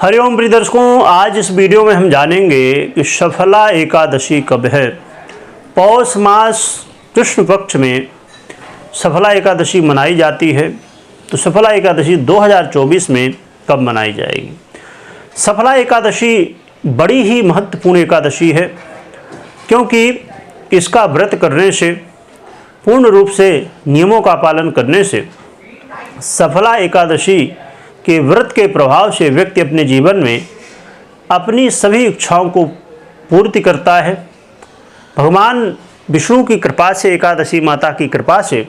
हरिओम प्रिय दर्शकों, आज इस वीडियो में हम जानेंगे कि सफला एकादशी कब है। पौष मास कृष्ण पक्ष में सफला एकादशी मनाई जाती है। तो सफला एकादशी 2024 में कब मनाई जाएगी। सफला एकादशी बड़ी ही महत्वपूर्ण एकादशी है, क्योंकि इसका व्रत करने से, पूर्ण रूप से नियमों का पालन करने से, सफला एकादशी के व्रत के प्रभाव से व्यक्ति अपने जीवन में अपनी सभी इच्छाओं को पूर्ति करता है। भगवान विष्णु की कृपा से, एकादशी माता की कृपा से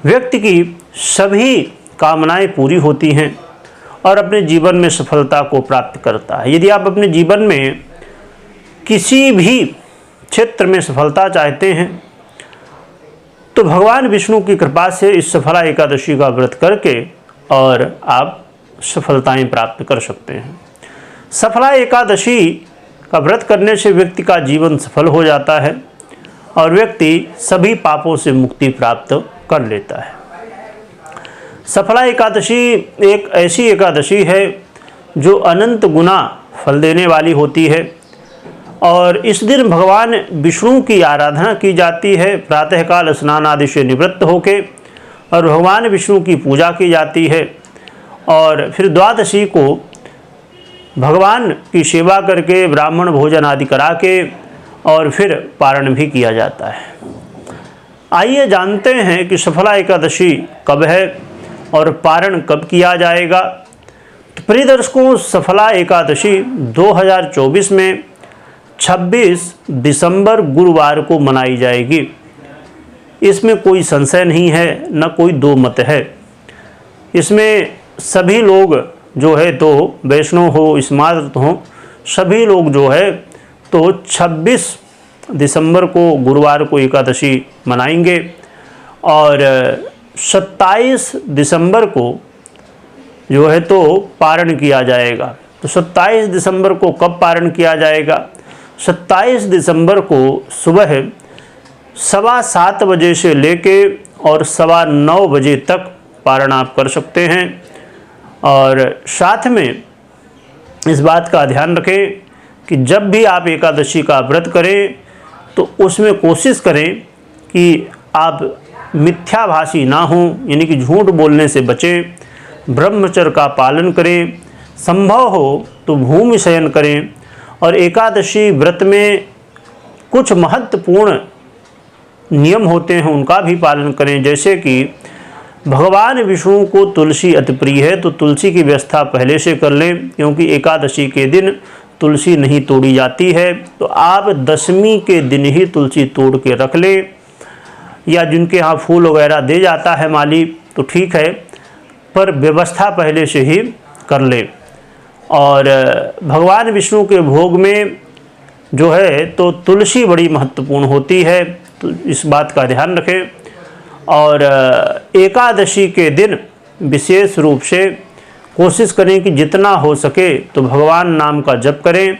व्यक्ति की सभी कामनाएं पूरी होती हैं और अपने जीवन में सफलता को प्राप्त करता है। यदि आप अपने जीवन में किसी भी क्षेत्र में सफलता चाहते हैं तो भगवान विष्णु की कृपा से इस सफला एकादशी का व्रत करके और आप सफलताएं प्राप्त कर सकते हैं। सफला एकादशी का व्रत करने से व्यक्ति का जीवन सफल हो जाता है और व्यक्ति सभी पापों से मुक्ति प्राप्त कर लेता है। सफला एकादशी एक ऐसी एकादशी है जो अनंत गुना फल देने वाली होती है और इस दिन भगवान विष्णु की आराधना की जाती है। प्रातःकाल स्नान आदि से निवृत्त होकर और भगवान विष्णु की पूजा की जाती है और फिर द्वादशी को भगवान की सेवा करके ब्राह्मण भोजन आदि करा के और फिर पारण भी किया जाता है। आइए जानते हैं कि सफला एकादशी कब है और पारण कब किया जाएगा। तो प्रिय दर्शकों, सफला एकादशी 2024 में 26 दिसंबर गुरुवार को मनाई जाएगी। इसमें कोई संशय नहीं है, न कोई दो मत है। इसमें सभी लोग जो है तो वैष्णव हो, स्मार्त हो, सभी लोग जो है तो 26 दिसंबर को गुरुवार को एकादशी मनाएंगे और 27 दिसंबर को जो है तो पारण किया जाएगा। तो 27 दिसंबर को कब पारण किया जाएगा? 27 दिसंबर को सुबह 7:15 बजे से लेके और 9:15 बजे तक पारण आप कर सकते हैं। और साथ में इस बात का ध्यान रखें कि जब भी आप एकादशी का व्रत करें तो उसमें कोशिश करें कि आप मिथ्याभाषी ना हों, यानी कि झूठ बोलने से बचें, ब्रह्मचर्य का पालन करें, संभव हो तो भूमि शयन करें। और एकादशी व्रत में कुछ महत्वपूर्ण नियम होते हैं, उनका भी पालन करें। जैसे कि भगवान विष्णु को तुलसी अति प्रिय है, तो तुलसी की व्यवस्था पहले से कर लें, क्योंकि एकादशी के दिन तुलसी नहीं तोड़ी जाती है। तो आप दशमी के दिन ही तुलसी तोड़ के रख लें, या जिनके यहाँ फूल वगैरह दे जाता है माली तो ठीक है, पर व्यवस्था पहले से ही कर लें। और भगवान विष्णु के भोग में जो है तो तुलसी बड़ी महत्वपूर्ण होती है, तो इस बात का ध्यान रखें। और एकादशी के दिन विशेष रूप से कोशिश करें कि जितना हो सके तो भगवान नाम का जप करें।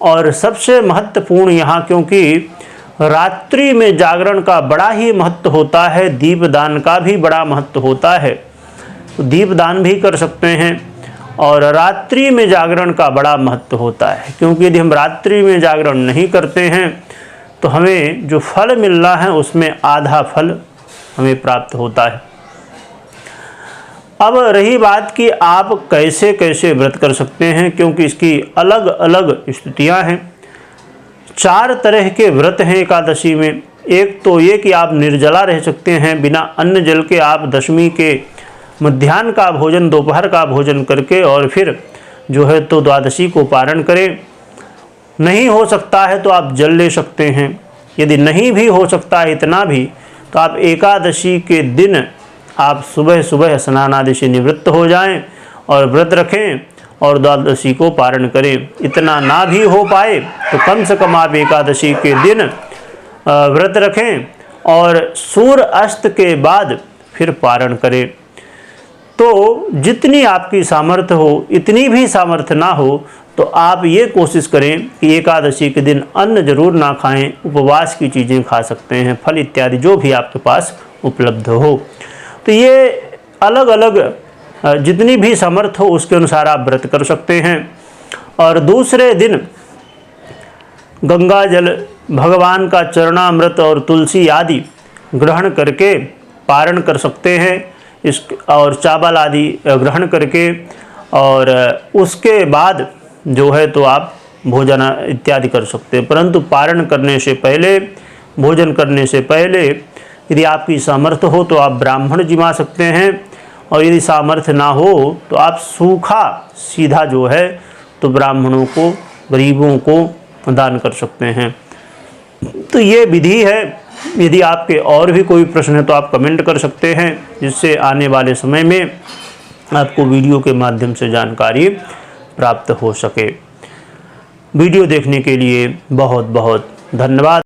और सबसे महत्वपूर्ण यहाँ, क्योंकि रात्रि में जागरण का बड़ा ही महत्व होता है, दीपदान का भी बड़ा महत्व होता है, तो दीपदान भी कर सकते हैं। और रात्रि में जागरण का बड़ा महत्व होता है, क्योंकि यदि हम रात्रि में जागरण नहीं करते हैं तो हमें जो फल मिलना है उसमें आधा फल हमें प्राप्त होता है। अब रही बात कि आप कैसे कैसे व्रत कर सकते हैं, क्योंकि इसकी अलग अलग स्थितियां हैं। 4 तरह के व्रत हैं एकादशी में। एक तो ये कि आप निर्जला रह सकते हैं, बिना अन्न जल के आप दशमी के मध्याह्न का भोजन, दोपहर का भोजन करके और फिर जो है तो द्वादशी को पारण करें। नहीं हो सकता है तो आप जल ले सकते हैं। यदि नहीं भी हो सकता है इतना भी, तो आप एकादशी के दिन आप सुबह सुबह स्नान आदि से निवृत्त हो जाएं और व्रत रखें और द्वादशी को पारण करें। इतना ना भी हो पाए तो कम से कम आप एकादशी के दिन व्रत रखें और सूर्य अस्त के बाद फिर पारण करें। तो जितनी आपकी सामर्थ्य हो, इतनी भी सामर्थ्य ना हो तो आप ये कोशिश करें कि एकादशी के दिन अन्न जरूर ना खाएं, उपवास की चीज़ें खा सकते हैं, फल इत्यादि जो भी आपके पास उपलब्ध हो। तो ये अलग अलग जितनी भी समर्थ हो उसके अनुसार आप व्रत कर सकते हैं। और दूसरे दिन गंगा जल, भगवान का चरणामृत और तुलसी आदि ग्रहण करके पारण कर सकते हैं इस, और चावल आदि ग्रहण करके, और उसके बाद जो है तो आप भोजन इत्यादि कर सकते हैं। परंतु पारण करने से पहले, भोजन करने से पहले यदि आपकी सामर्थ्य हो तो आप ब्राह्मण जिमा सकते हैं, और यदि सामर्थ्य ना हो तो आप सूखा सीधा जो है तो ब्राह्मणों को, गरीबों को दान कर सकते हैं। तो ये विधि है। यदि आपके और भी कोई प्रश्न है तो आप कमेंट कर सकते हैं, जिससे आने वाले समय में आपको वीडियो के माध्यम से जानकारी प्राप्त हो सके। वीडियो देखने के लिए बहुत बहुत धन्यवाद।